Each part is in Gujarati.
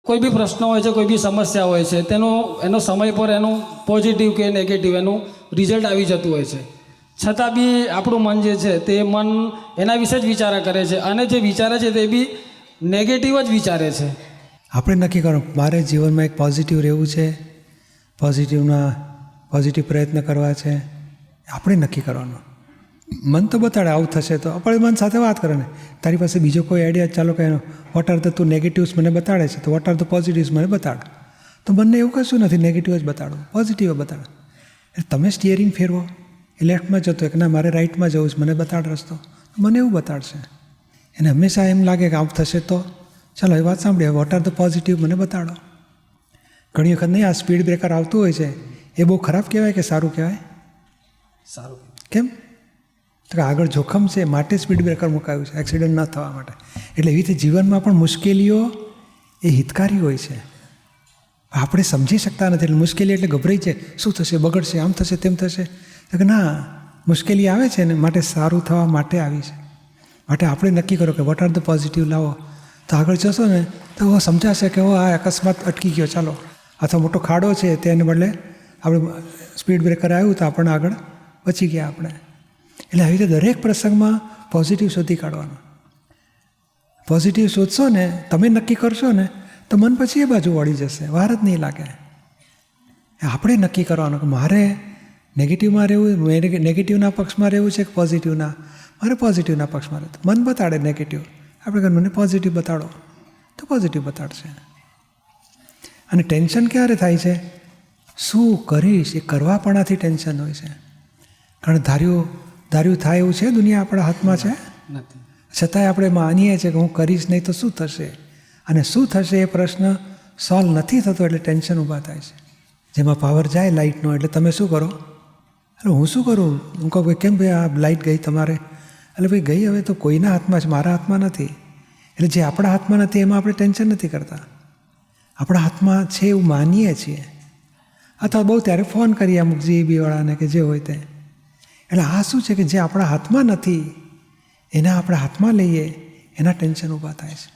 કોઈ બી પ્રશ્ન હોય છે, કોઈ બી સમસ્યા હોય છે, એનો સમય પર એનું પોઝિટિવ કે નેગેટિવ એનું રિઝલ્ટ આવી જતું હોય છે. છતાં બી આપણું મન જે છે તે મન એના વિશે જ વિચારા કરે છે અને જે વિચારે છે તે બી નેગેટિવ જ વિચારે છે. આપણે નક્કી કરો મારે જીવનમાં એક પોઝિટિવ રહેવું છે, પોઝિટિવ પ્રયત્ન કરવા છે. આપણે નક્કી કરવાનું. મન તો બતાડે આવું થશે તો આપણે મન સાથે વાત કરે ને તારી પાસે બીજો કોઈ આઈડિયા ચાલો કે વોટ આર ધ તું નેગેટિવ્સ મને બતાડે છે તો વોટ આર ધ પોઝિટિવ્સ મને બતાડ. તો મને એવું કશું નથી, નેગેટિવ જ બતાડો, પોઝિટિવ બતાડો. એટલે તમે સ્ટિયરિંગ ફેરવો, એ લેફ્ટમાં જતો કે ના મારે રાઇટમાં જવું છે, મને બતાડ રસ્તો, મને એવું બતાડશે. એને હંમેશા એમ લાગે કે આવું થશે તો ચાલો એ વાત સાંભળીએ, વોટ આર ધ પોઝિટિવ મને બતાડો. ઘણી વખત નહીં આ સ્પીડ બ્રેકર આવતું હોય છે એ બહુ ખરાબ કહેવાય કે સારું કહેવાય? સારું. કેમ? તો કે આગળ જોખમ છે માટે સ્પીડ બ્રેકર મુકાયું છે, એક્સિડન્ટ ન થવા માટે. એટલે એવી રીતે જીવનમાં પણ મુશ્કેલીઓ એ હિતકારી હોય છે. આપણે સમજી શકતા નથી એટલે મુશ્કેલી એટલે ગભરાઈ છે, શું થશે, બગડશે, આમ થશે, તેમ થશે. તો કે ના, મુશ્કેલી આવે છે ને માટે સારું થવા માટે આવી છે. માટે આપણે નક્કી કરો કે વોટ આર ધ પોઝિટિવ લાવો તો આગળ જશો ને તો સમજાશે કે આ અકસ્માત અટકી ગયો, ચાલો. અથવા મોટો ખાડો છે તેને બદલે આપણે સ્પીડ બ્રેકર આવ્યું તો આપણને આગળ બચી ગયા આપણે. એટલે આવી રીતે દરેક પ્રસંગમાં પોઝિટિવ શોધી કાઢવાનો. પોઝિટિવ શોધશો ને, તમે નક્કી કરશો ને તો મન પછી એ બાજુ વળી જશે, વાર જ નહીં લાગે. આપણે નક્કી કરવાનું કે મારે નેગેટિવમાં રહેવું, નેગેટિવના પક્ષમાં રહેવું છે કે પોઝિટિવના? મારે પોઝિટિવના પક્ષમાં રહેવું. મન બતાડે નેગેટિવ, આપણે કહે મને પોઝિટિવ બતાડો તો પોઝિટિવ બતાડશે. અને ટેન્શન ક્યારે થાય છે? શું કરીશ એ કરવાપણાથી ટેન્શન હોય છે. કારણ ધાર્યું થાય એવું છે? દુનિયા આપણા હાથમાં છે નથી. છતાંય આપણે માનીએ છીએ કે હું કરીશ નહીં તો શું થશે, અને શું થશે એ પ્રશ્ન સોલ્વ નથી થતો એટલે ટેન્શન ઊભા થાય છે. જેમાં પાવર જાય લાઇટનો એટલે તમે શું કરો? એટલે હું શું કરું? હું કહું ભાઈ કેમ ભાઈ આ લાઇટ ગઈ તમારે? એટલે ભાઈ ગઈ હવે તો કોઈના હાથમાં છે, મારા હાથમાં નથી. એટલે જે આપણા હાથમાં નથી એમાં આપણે ટેન્શન નથી કરતા. આપણા હાથમાં છે એવું માનીએ છીએ. અથવા બહુ ત્યારે ફોન કરીએ અમુક જીબીવાળાને કે જે હોય તે. એટલે આ શું છે કે જે આપણા હાથમાં નથી એના આપણા હાથમાં લઈએ એના ટેન્શન ઊભા થાય છે.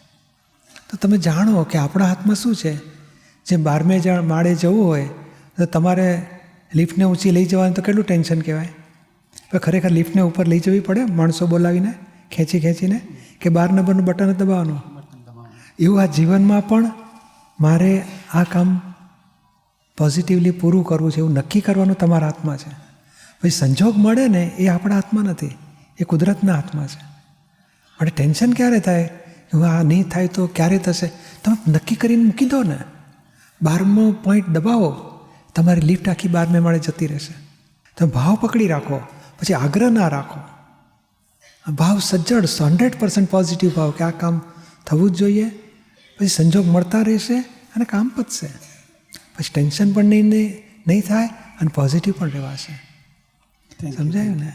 તો તમે જાણો કે આપણા હાથમાં શું છે. જે 12મે માળે જવું હોય તો તમારે લિફ્ટને ઊંચી લઈ જવાનું તો કેટલું ટેન્શન કહેવાય. હવે ખરેખર લિફ્ટને ઉપર લઈ જવી પડે માણસો બોલાવીને ખેંચીને કે 12 નંબરનું બટન જ દબાવવાનું? એવું આ જીવનમાં પણ મારે આ કામ પોઝિટિવલી પૂરું કરવું છે એવું નક્કી કરવાનું તમારા હાથમાં છે. પછી સંજોગ મળે ને એ આપણા હાથમાં નથી, એ કુદરતના હાથમાં છે. માટે ટેન્શન ક્યારે થાય? આ નહીં થાય તો ક્યારે થશે? તમે નક્કી કરીને મૂકી દો ને. 12મો પોઈન્ટ દબાવો, તમારી લિફ્ટ આખી 12મે માળે જતી રહેશે. તમે ભાવ પકડી રાખો, પછી આગ્રહ ના રાખો. ભાવ સજ્જડ 100% પોઝિટિવ ભાવ કે આ કામ થવું જ જોઈએ. પછી સંજોગ મળતા રહેશે અને કામ પતશે. પછી ટેન્શન પણ નહીં થાય અને પોઝિટિવ પણ રહેવાશે. સમજાયું ને?